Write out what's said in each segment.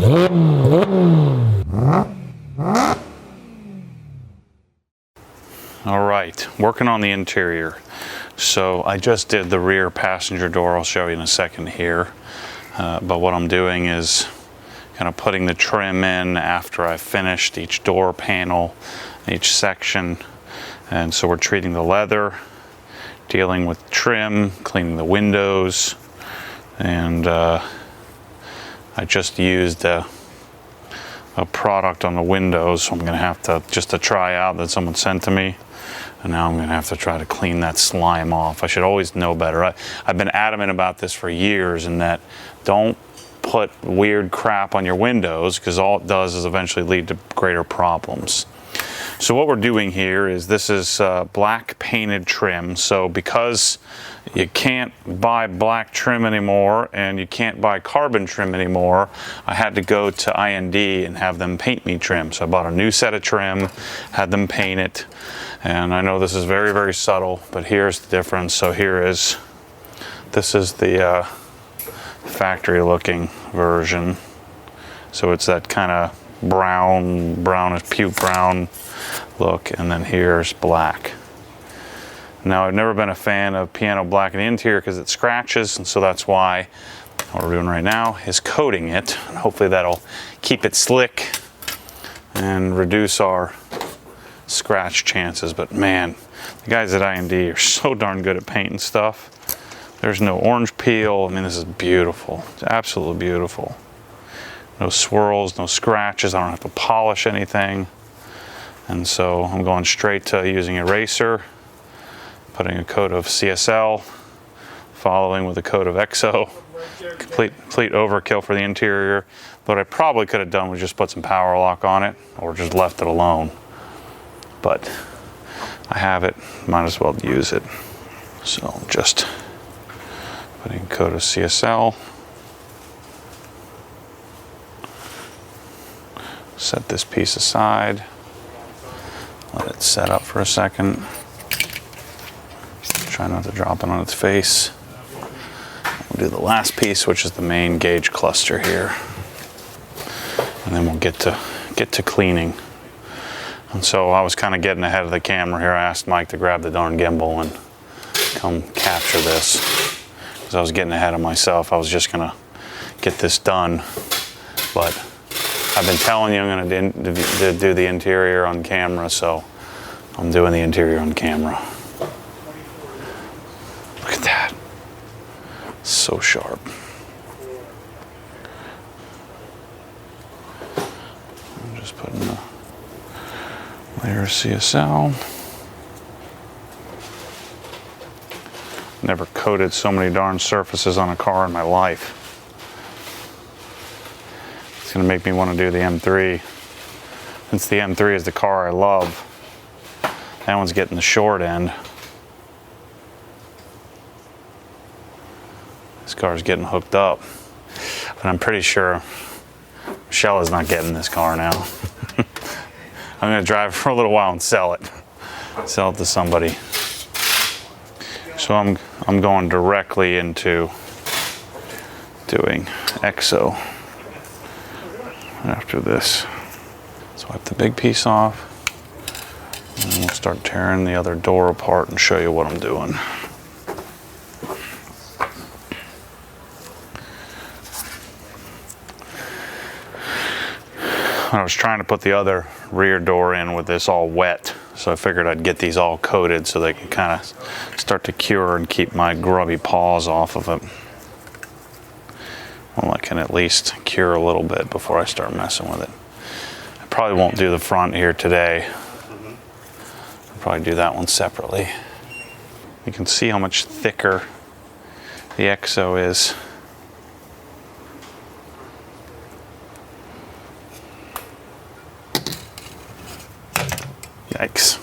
All right, working on the interior. So I just did the rear passenger door. I'll show you in a second here. But what I'm doing is kind of putting the trim in after I've finished each door panel, each section. And so we're treating the leather, dealing with trim, cleaning the windows. And I just used a product on the windows, so I'm gonna have to, just to try out, that someone sent to me. And now I'm gonna have to try to clean that slime off. I should always know better. I've been adamant about this for years, in that don't put weird crap on your windows, because all it does is eventually lead to greater problems. So what we're doing here is, this is black painted trim. So because you can't buy black trim anymore and you can't buy carbon trim anymore, I had to go to IND and have them paint me trim. So I bought a new set of trim, had them paint it. And I know this is very, very subtle, but here's the difference. So this is the factory looking version. So it's that kind of brownish puke brown look, and then here's black. Now, I've never been a fan of piano black in the interior because it scratches, and so that's why what we're doing right now is coating it, and hopefully that'll keep it slick and reduce our scratch chances. But man, the guys at IND are so darn good at painting stuff. There's no orange peel. I mean, this is beautiful. It's absolutely beautiful. No swirls, no scratches. I don't have to polish anything. And so I'm going straight to using eraser, putting a coat of CSL, following with a coat of EXO. Complete overkill for the interior. What I probably could have done was just put some power lock on it, or just left it alone. But I have it, might as well use it. So just putting a coat of CSL. Set this piece aside. Let it set up for a second. Try not to drop it on its face. We'll do the last piece, which is the main gauge cluster here. And then we'll get to cleaning. And so I was kind of getting ahead of the camera here. I asked Mike to grab the darn gimbal and come capture this, because I was getting ahead of myself. I was just gonna get this done, but I've been telling you I'm gonna do the interior on camera, so I'm doing the interior on camera. Look at that. So sharp. I'm just putting a layer of CSL. Never coated so many darn surfaces on a car in my life. It's gonna make me want to do the M3. Since the M3 is the car I love, that one's getting the short end. This car's getting hooked up. But I'm pretty sure Michelle is not getting this car now. I'm gonna drive it for a little while and sell it. Sell it to somebody. So I'm going directly into doing EXO after this. So wipe the big piece off, and then we'll start tearing the other door apart and show you what I'm doing. I was trying to put the other rear door in with this all wet, so I figured I'd get these all coated so they can kind of start to cure and keep my grubby paws off of it. Well, I can at least cure a little bit before I start messing with it. I probably won't do the front here today. I'll probably do that one separately. You can see how much thicker the EXO is. Yikes.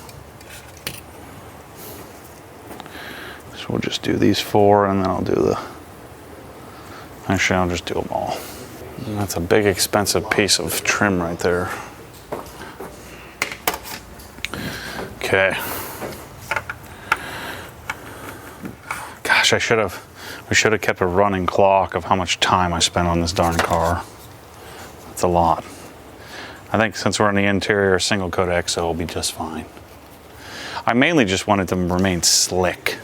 So we'll just do these 4, and then I'll do the, actually I'll just do them all. And that's a big expensive piece of trim right there. Okay. Gosh, we should have kept a running clock of how much time I spent on this darn car. That's a lot. I think since we're in the interior, single coat EXO will be just fine. I mainly just wanted them to remain slick.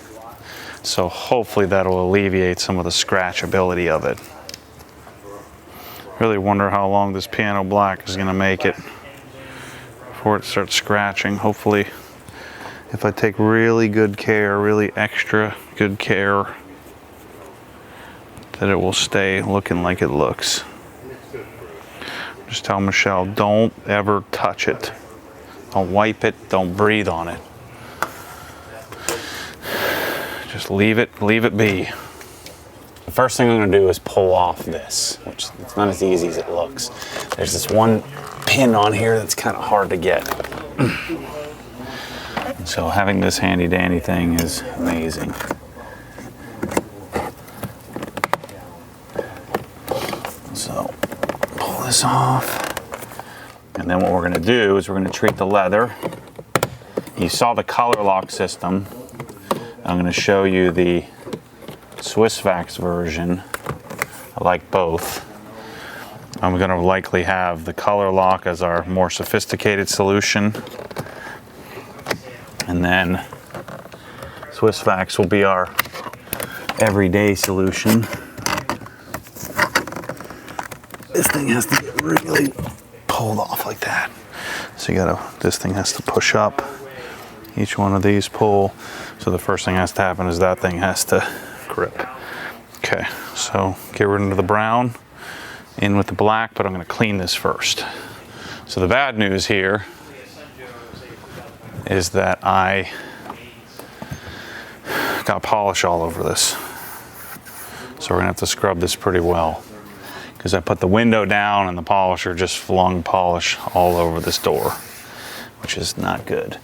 So hopefully that'll alleviate some of the scratchability of it. Really wonder how long this piano black is gonna make it before it starts scratching. Hopefully, if I take really good care, really extra good care, that it will stay looking like it looks. Just tell Michelle, don't ever touch it. Don't wipe it, don't breathe on it. Just leave it be. The first thing I'm gonna do is pull off this, which it's not as easy as it looks. There's this one pin on here that's kind of hard to get. So having this handy dandy thing is amazing. So pull this off. And then what we're gonna do is we're gonna treat the leather. You saw the color lock system. I'm gonna show you the Swissvax version. I like both. I'm gonna likely have the color lock as our more sophisticated solution. And then Swissvax will be our everyday solution. This thing has to get really pulled off like that. So this thing has to push up. Each one of these pull. So the first thing has to happen is that thing has to grip. Okay, so get rid of the brown, in with the black, but I'm gonna clean this first. So the bad news here is that I got polish all over this. So we're gonna have to scrub this pretty well, because I put the window down and the polisher just flung polish all over this door, which is not good.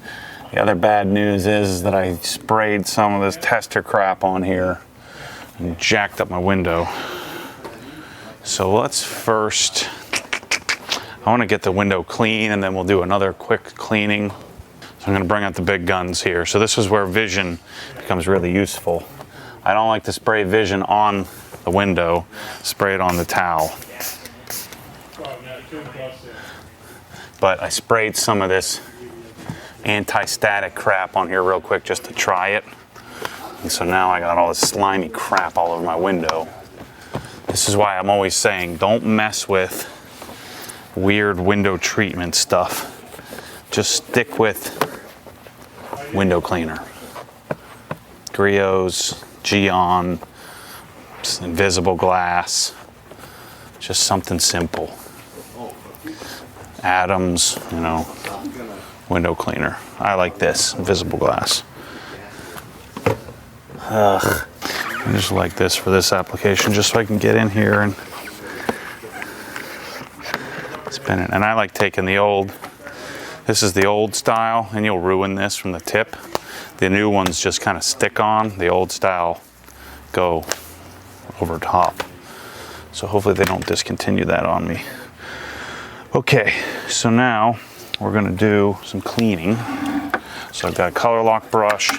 The other bad news is that I sprayed some of this tester crap on here and jacked up my window. So let's first, I want to get the window clean and then we'll do another quick cleaning. So I'm going to bring out the big guns here. So this is where vision becomes really useful. I don't like to spray vision on the window, spray it on the towel. But I sprayed some of this anti-static crap on here real quick just to try it. And so now I got all this slimy crap all over my window. This is why I'm always saying don't mess with weird window treatment stuff. Just stick with window cleaner. Griots, Geon, invisible glass, just something simple. Adams, you know, window cleaner. I like this, invisible glass. I just like this for this application, just so I can get in here and spin it. And I like taking the old, this is the old style, and you'll ruin this from the tip. The new ones just kind of stick on. The old style go over top. So hopefully they don't discontinue that on me. Okay, so now we're gonna do some cleaning. So I've got a color lock brush.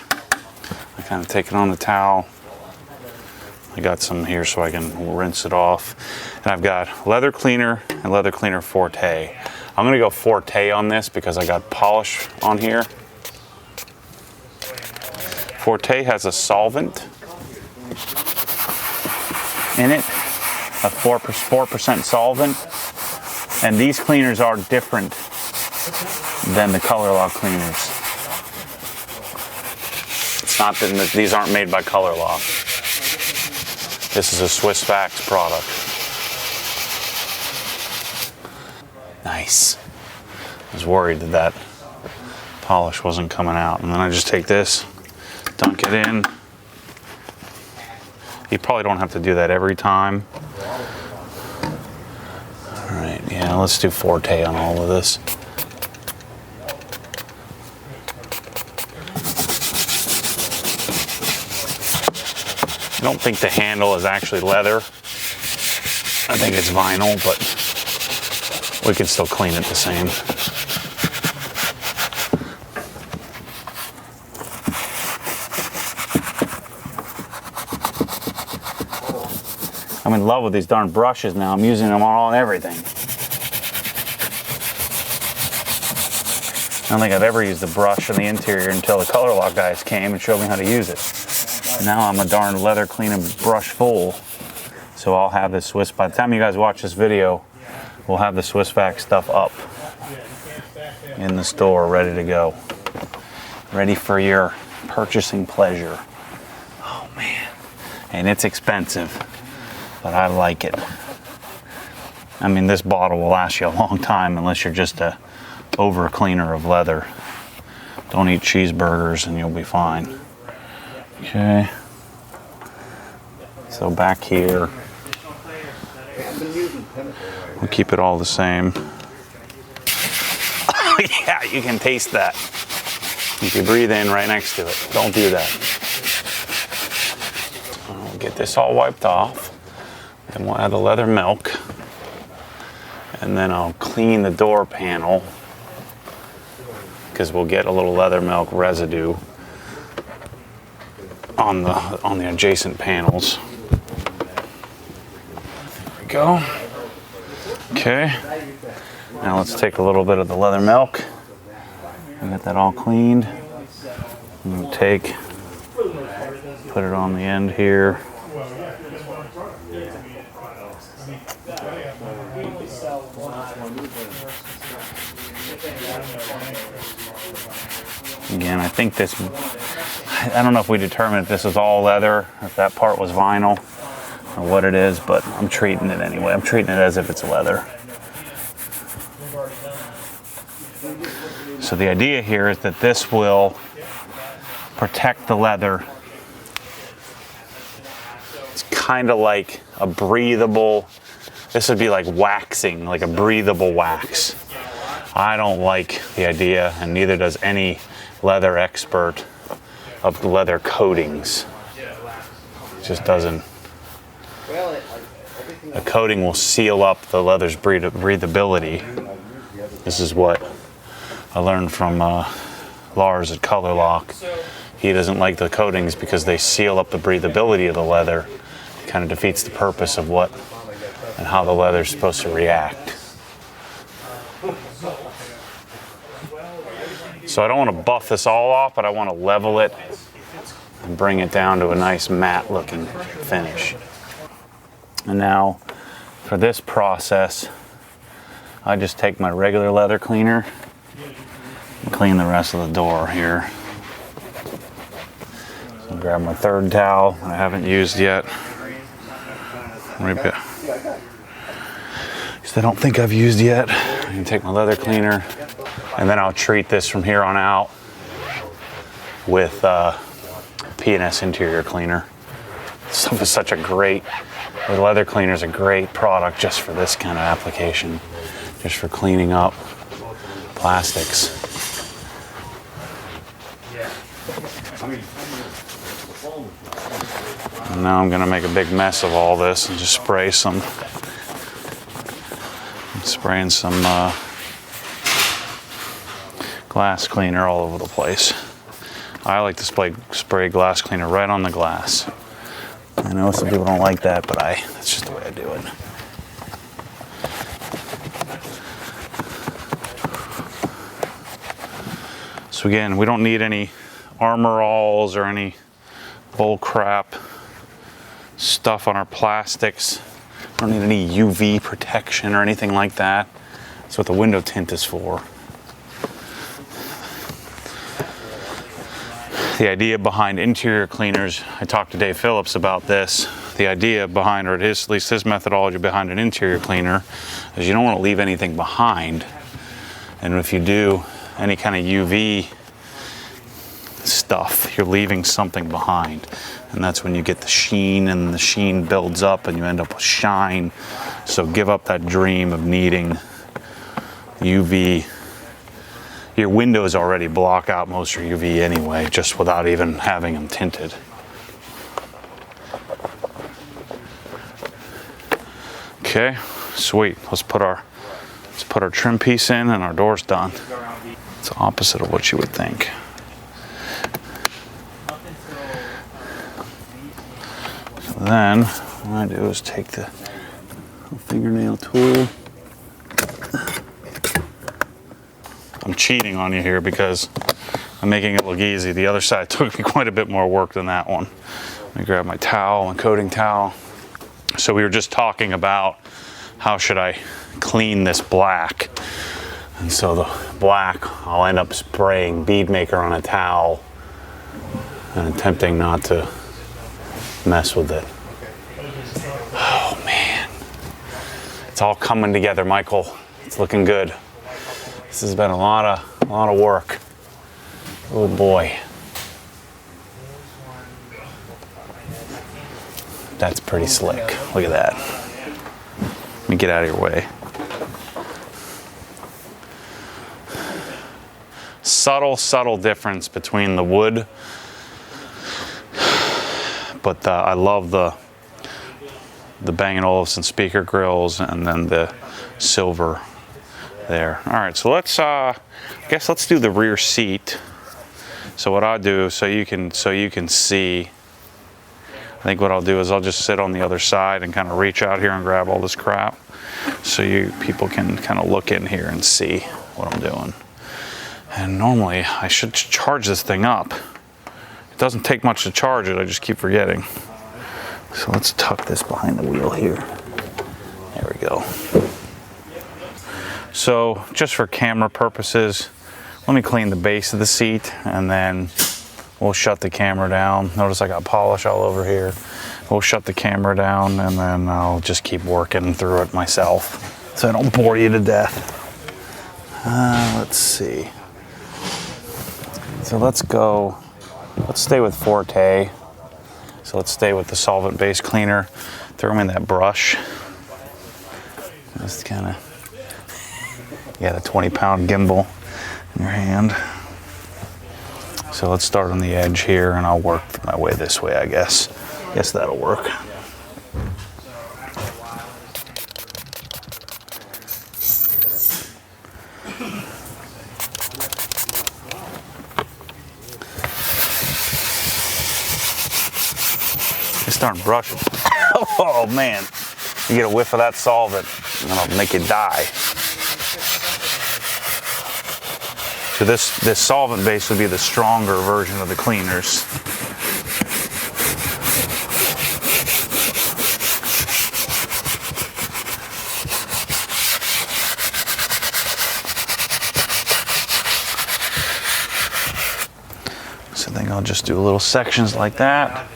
I kind of take it on the towel. I got some here so I can rinse it off. And I've got leather cleaner and leather cleaner Forte. I'm gonna go Forte on this because I got polish on here. Forte has a solvent in it, a 4% solvent. And these cleaners are different than the color lock cleaners. It's not that these aren't made by Color Lock. This is a Swissvax product. Nice. I was worried that that polish wasn't coming out. And then I just take this, dunk it in. You probably don't have to do that every time. All right, yeah, let's do Forte on all of this. I don't think the handle is actually leather. I think it's vinyl, but we can still clean it the same. I'm in love with these darn brushes now. I'm using them all on everything. I don't think I've ever used a brush in the interior until the color lock guys came and showed me how to use it. And now I'm a darn leather cleaning brush full. So I'll have this by the time you guys watch this video, we'll have the Swissvax stuff up in the store, ready to go. Ready for your purchasing pleasure. Oh man. And it's expensive, but I like it. I mean, this bottle will last you a long time unless you're just a over cleaner of leather. Don't eat cheeseburgers and you'll be fine. Okay. So back here, we'll keep it all the same. Yeah, you can taste that. If you breathe in right next to it, don't do that. I'll get this all wiped off. Then we'll add the leather milk. And then I'll clean the door panel because we'll get a little leather milk residue on the adjacent panels. There we go. Okay. Now let's take a little bit of the leather milk and get that all cleaned. And we'll put it on the end here. Again, I think this, I don't know if we determined if this is all leather, if that part was vinyl, or what it is, but I'm treating it anyway. I'm treating it as if it's leather. So the idea here is that this will protect the leather. It's kind of like a breathable, this would be like waxing, like a breathable wax. I don't like the idea, and neither does any leather expert, of leather coatings. It just doesn't. A coating will seal up the leather's breathability. This is what I learned from Lars at Color Lock. He doesn't like the coatings because they seal up the breathability of the leather. It kind of defeats the purpose of what and how the leather is supposed to react. So I don't want to buff this all off, but I want to level it and bring it down to a nice matte looking finish. And now for this process, I just take my regular leather cleaner and clean the rest of the door here. So I'll grab my third towel that I haven't used yet. Because I don't think I've used yet. I can take my leather cleaner, and then I'll treat this from here on out with P&S interior cleaner. Stuff is such a great, the leather cleaner is a great product just for this kind of application, just for cleaning up plastics. And now I'm gonna make a big mess of all this and just spray some, spraying some glass cleaner all over the place. I like to spray glass cleaner right on the glass. I know some people don't like that, but that's just the way I do it. So again, we don't need any Armor Alls or any bull crap stuff on our plastics. Don't need any UV protection or anything like that. That's what the window tint is for. The idea behind interior cleaners, I talked to Dave Phillips about this. The idea behind, or at least his methodology behind an interior cleaner, is you don't want to leave anything behind. And if you do any kind of UV stuff, you're leaving something behind. And that's when you get the sheen, and the sheen builds up and you end up with shine. So give up that dream of needing UV. Your windows already block out most of your UV anyway, just without even having them tinted. Okay, sweet. Let's put our trim piece in and our door's done. It's the opposite of what you would think. So then, what I do is take the fingernail tool, I'm cheating on you here because I'm making it look easy. The other side took me quite a bit more work than that one. Let me grab my towel, my coating towel. So we were just talking about how should I clean this black. And so the black, I'll end up spraying bead maker on a towel and attempting not to mess with it. Oh man, it's all coming together, Michael. It's looking good. This has been a lot of work. Oh boy. That's pretty slick. Look at that. Let me get out of your way. Subtle difference between the wood, but I love the Bang & Olufsen speaker grills and then the silver there. All right, so let's I guess let's do the rear seat. So what I'll do, so you can see, I think what I'll do is I'll just sit on the other side and kind of reach out here and grab all this crap, so people can kind of look in here and see what I'm doing. And normally I should charge this thing up. It doesn't take much to charge it, I just keep forgetting. So let's tuck this behind the wheel here. There we go. So just for camera purposes, let me clean the base of the seat and then we'll shut the camera down. Notice I got polish all over here. We'll shut the camera down and then I'll just keep working through it myself so I don't bore you to death. Let's see. So let's stay with Forte. So let's stay with the solvent-based cleaner. Throw in that brush. Just kind of, yeah, the 20-pound gimbal in your hand. So let's start on the edge here and I'll work my way this way, I guess. Guess that'll work. This darn brush. Oh man, you get a whiff of that solvent and it'll make you die. So this solvent base would be the stronger version of the cleaners. So I think I'll just do little sections like that.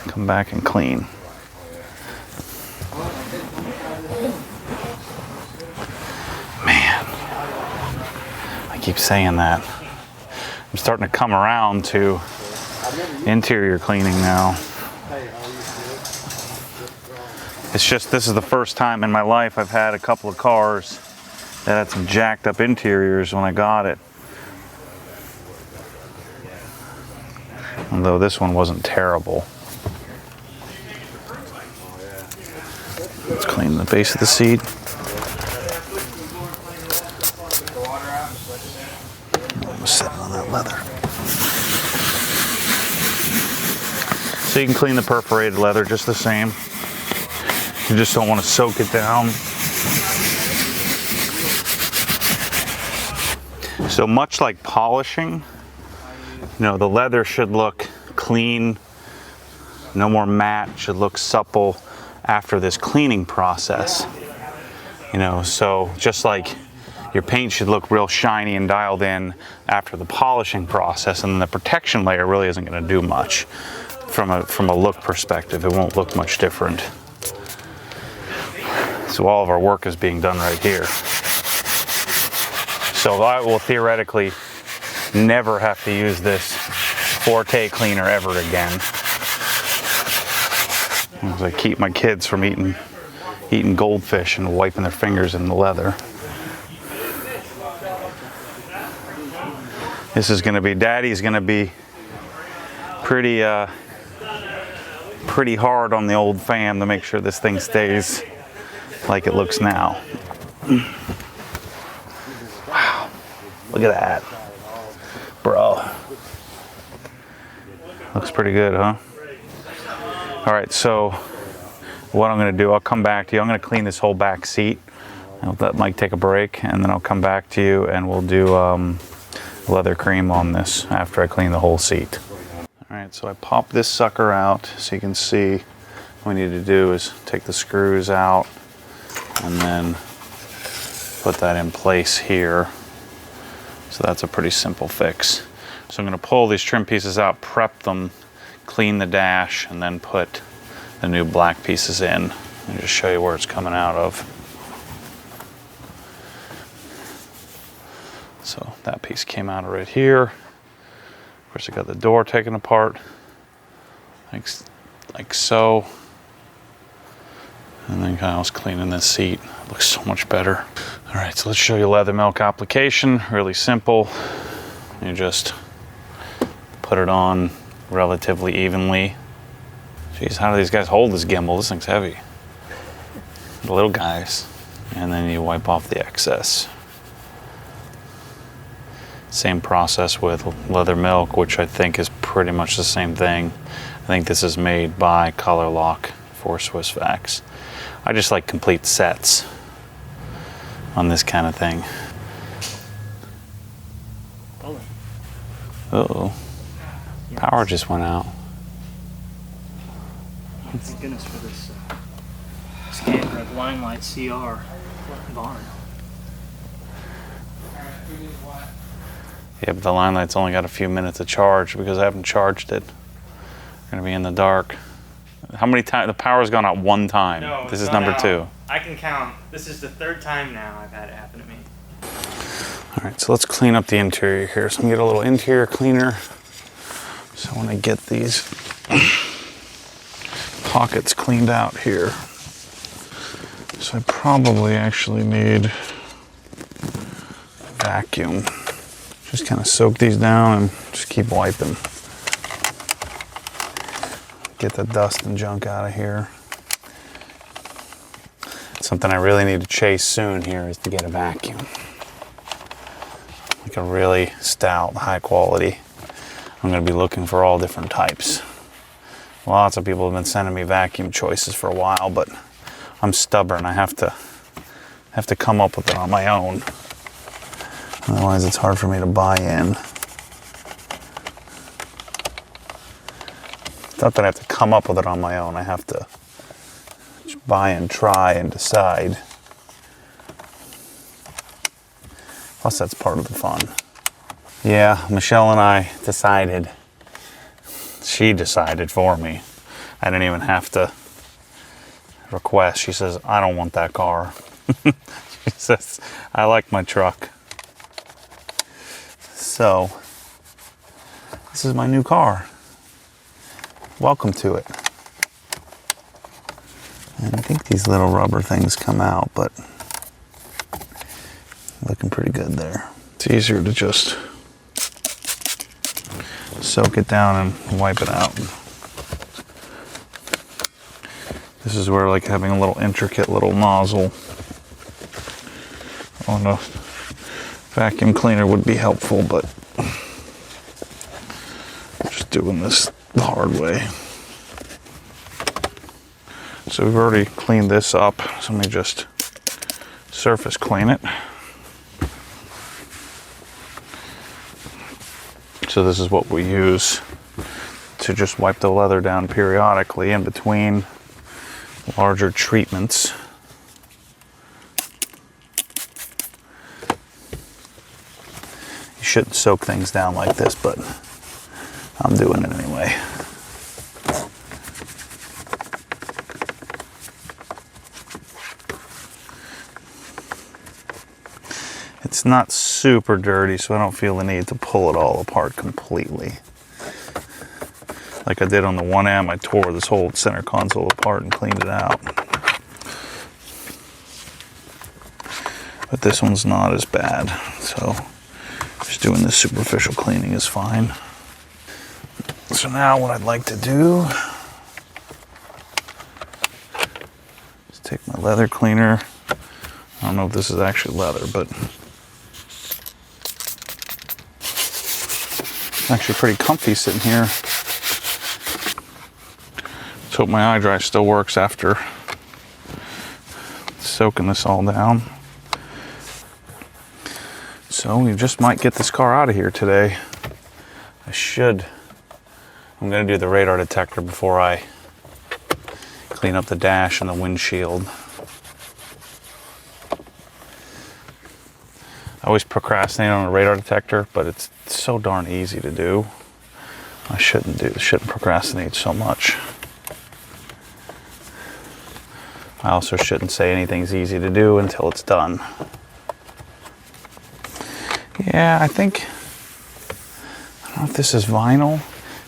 Come back and clean. Keep saying that. I'm starting to come around to interior cleaning now. It's just this is the first time in my life I've had a couple of cars that had some jacked up interiors when I got it. Although this one wasn't terrible. Let's clean the base of the seat. Sitting on that leather. So you can clean the perforated leather just the same. You just don't want to soak it down. So much like polishing, you know, the leather should look clean, no more matte, should look supple after this cleaning process. You know, so just like your paint should look real shiny and dialed in after the polishing process, and then the protection layer really isn't going to do much from a look perspective. It won't look much different. So all of our work is being done right here. So I will theoretically never have to use this Forte cleaner ever again. As I keep my kids from eating goldfish and wiping their fingers in the leather. This is going to be, Daddy's going to be pretty hard on the old fan to make sure this thing stays like it looks now. Wow, look at that, bro. Looks pretty good, huh? All right, so what I'm going to do, I'll come back to you. I'm going to clean this whole back seat That might take a break, and then I'll come back to you and we'll do leather cream on this after I clean the whole seat. All right, so I popped this sucker out so you can see what we need to do is take the screws out and then put that in place here. So that's a pretty simple fix. So I'm gonna pull these trim pieces out, prep them, clean the dash, and then put the new black pieces in and just show you where it's coming out of. So that piece came out right here. Of course, I got the door taken apart, like so. And then Kyle's cleaning this seat. It looks so much better. All right, so let's show you leather milk application. Really simple. You just put it on relatively evenly. Jeez, how do these guys hold this gimbal? This thing's heavy. The little guys. And then you wipe off the excess. Same process with leather milk, which I think is pretty much the same thing. I think this is made by Color Lock for Swissvax. I just like complete sets on this kind of thing. Uh-oh. Power just went out. Thank goodness for this scanner of Limelight CR barn. Yeah, but the line light's only got a few minutes of charge because I haven't charged it. We're gonna be in the dark. How many times? The power's gone out one time. No, this is number 2. I can count. This is the 3rd time now I've had it happen to me. All right, so let's clean up the interior here. So I'm gonna get a little interior cleaner. So when I get these pockets cleaned out here. So I probably actually need a vacuum. Just kind of soak these down and just keep wiping. Get the dust and junk out of here. Something I really need to chase soon here is to get a vacuum. Like a really stout, high quality. I'm gonna be looking for all different types. Lots of people have been sending me vacuum choices for a while, but I'm stubborn. I have to come up with it on my own. Otherwise, it's hard for me to buy in. It's not that I have to come up with it on my own. I have to just buy and try and decide. Plus, that's part of the fun. Yeah, Michelle and I decided. She decided for me. I didn't even have to request. She says, I don't want that car. She says, I like my truck. So, this is my new car. Welcome to it. And I think these little rubber things come out, but looking pretty good there. It's easier to just soak it down and wipe it out. This is where like having a little intricate little nozzle on a vacuum cleaner would be helpful, but I'm just doing this the hard way. So we've already cleaned this up, so let me just surface clean it. So this is what we use to just wipe the leather down periodically in between larger treatments. You shouldn't soak things down like this, but I'm doing it anyway. It's not super dirty, so I don't feel the need to pull it all apart completely. Like I did on the 1M, I tore this whole center console apart and cleaned it out. But this one's not as bad, so just doing this superficial cleaning is fine. So now what I'd like to do is take my leather cleaner. I don't know if this is actually leather, but it's actually pretty comfy sitting here. Let's hope my eye dry still works after soaking this all down. So we just might get this car out of here today. I'm gonna do the radar detector before I clean up the dash and the windshield. I always procrastinate on a radar detector, but it's so darn easy to do. I shouldn't procrastinate so much. I also shouldn't say anything's easy to do until it's done. Yeah, I don't know if this is vinyl.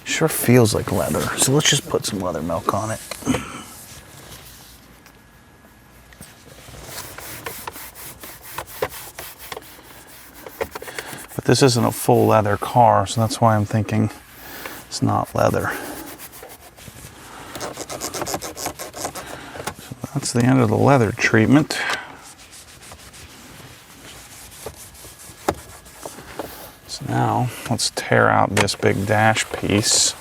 Sure feels like leather. So let's just put some leather milk on it. But this isn't a full leather car, so that's why I'm thinking it's not leather. So that's the end of the leather treatment. So now let's tear out this big dash piece.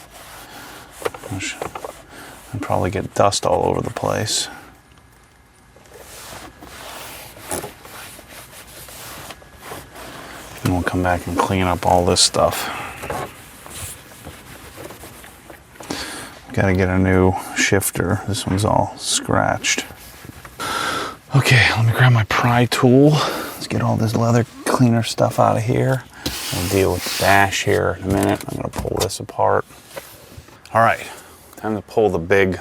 And probably get dust all over the place. And we'll come back and clean up all this stuff. Gotta get a new shifter. This one's all scratched. Okay, let me grab my pry tool. Let's get all this leather cleaner stuff out of here. We'll deal with the dash here in a minute. I'm gonna pull this apart. All right, time to pull the big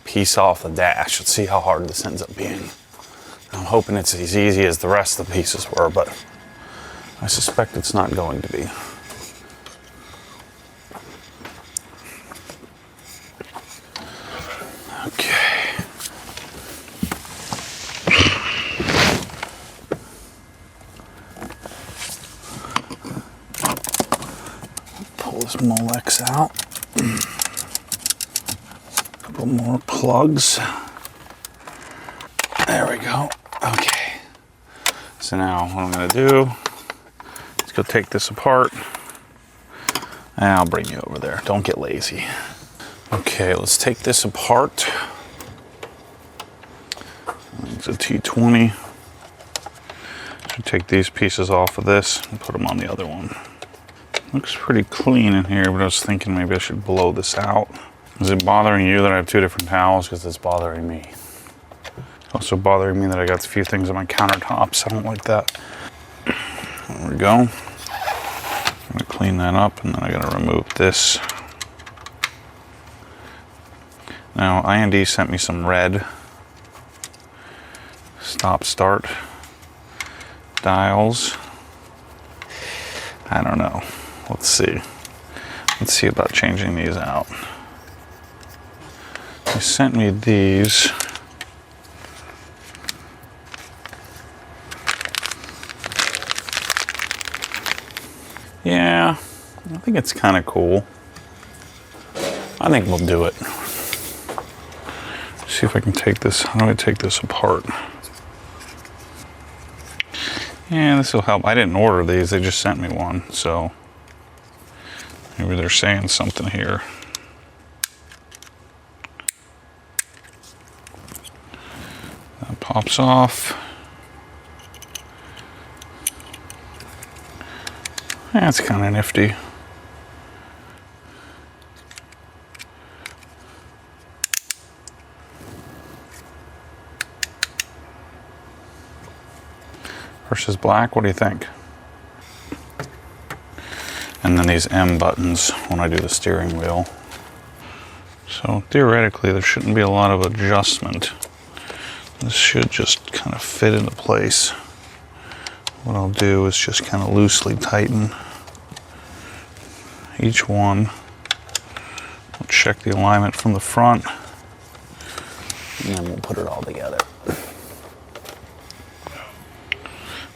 piece off the dash. Let's see how hard this ends up being. I'm hoping it's as easy as the rest of the pieces were, but I suspect it's not going to be. Okay. Pull this Molex out. A couple more plugs. There we go. Okay. So now what I'm going to do, let's go take this apart. And I'll bring you over there. Don't get lazy. Okay, let's take this apart. It's a T20. So take these pieces off of this and put them on the other one. Looks pretty clean in here, but I was thinking maybe I should blow this out. Is it bothering you that I have two different towels? Because it's bothering me. It's also bothering me that I got a few things on my countertops. I don't like that. There we go. I'm gonna clean that up, and then I gotta remove this. Now, IND sent me some red stop-start dials. I don't know. Let's see. Let's see about changing these out. They sent me these. Yeah, I think it's kind of cool. I think we'll do it. See if I can take this. How do I take this apart? Yeah, this will help. I didn't order these, they just sent me one, so maybe they're saying something here. That pops off. That's kind of nifty. Versus black, what do you think? And then these M buttons when I do the steering wheel. So theoretically there shouldn't be a lot of adjustment. This should just kind of fit into place. What I'll do is just kind of loosely tighten each one. We'll check the alignment from the front, and then we'll put it all together.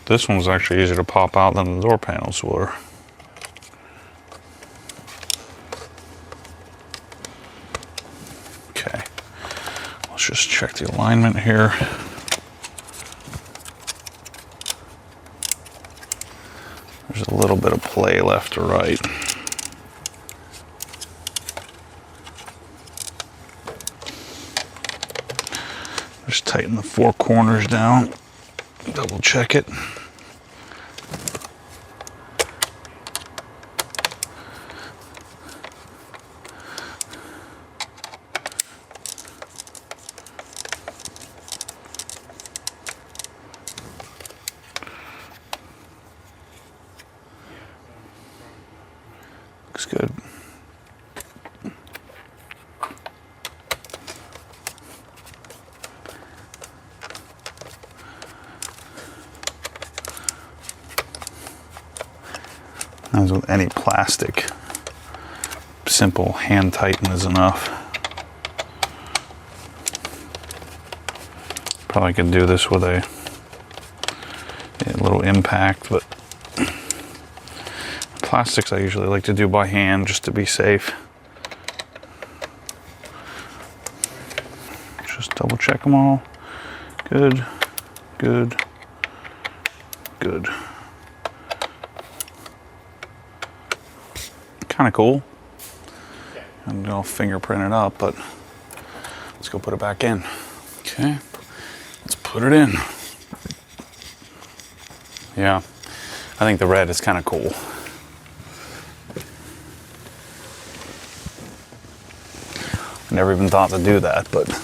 This one's actually easier to pop out than the door panels were. Okay, let's just check the alignment here. There's a little bit of play left to right. Just tighten the four corners down. Double check it. looks good. As with any plastic, simple hand tighten is enough. Probably could do this with a little impact, but plastics I usually like to do by hand just to be safe. Just double check them all. Good, good, good. Kind of cool. I'm gonna fingerprint it up, but let's go put it back in. Okay, let's put it in. Yeah, I think the red is kind of cool. I never even thought to do that, but it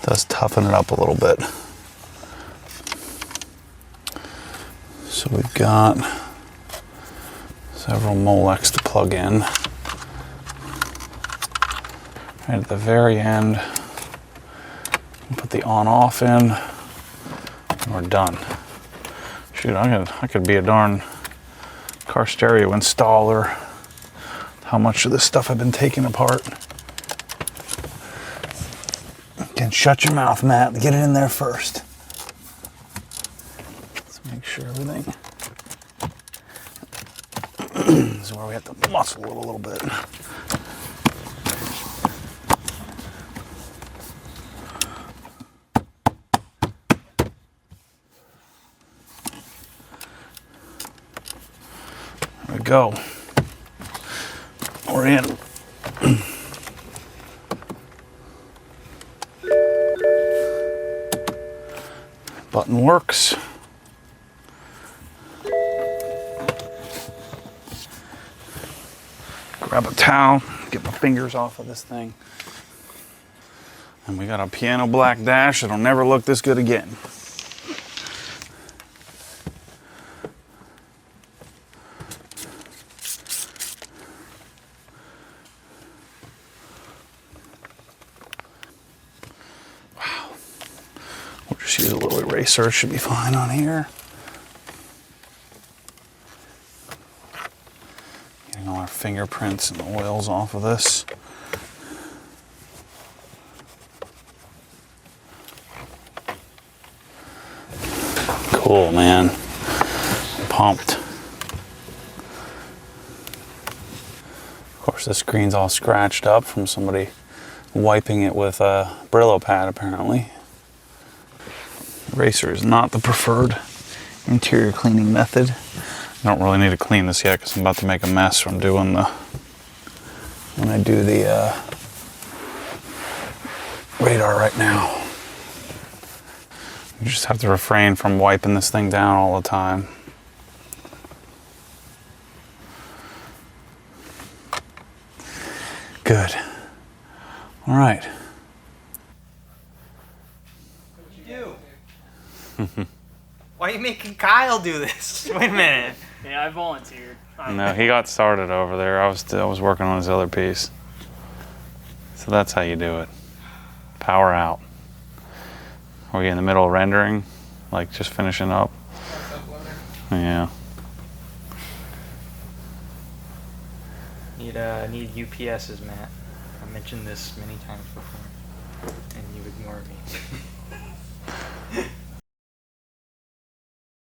does toughen it up a little bit. So we've got several Molex to plug in. Right at the very end, put the on-off in, and we're done. Shoot, I could be a darn car stereo installer. How much of this stuff I've been taking apart. Again, shut your mouth, Matt. Get it in there first. Let's make sure everything. This is where we have to muscle it a little bit. There we go. We're in. Button works. Grab a towel, get my fingers off of this thing. And we got a piano black dash that'll never look this good again. Wow. We'll just use a little eraser, it should be fine on here. Getting all our fingerprints and oils off of this. Cool, man. Pumped. Of course, the screen's all scratched up from somebody wiping it with a Brillo pad, apparently. Eraser is not the preferred interior cleaning method. I don't really need to clean this yet because I'm about to make a mess from doing when I do the radar right now. You just have to refrain from wiping this thing down all the time. Good. All right. What'd you do? Why are you making Kyle do this? Wait a minute. Yeah, I volunteered. No, he got started over there. I was working on his other piece. So that's how you do it. Power out. Are we in the middle of rendering? Like just finishing up? Yeah. Need UPSs, Matt. I mentioned this many times before, and you ignored me.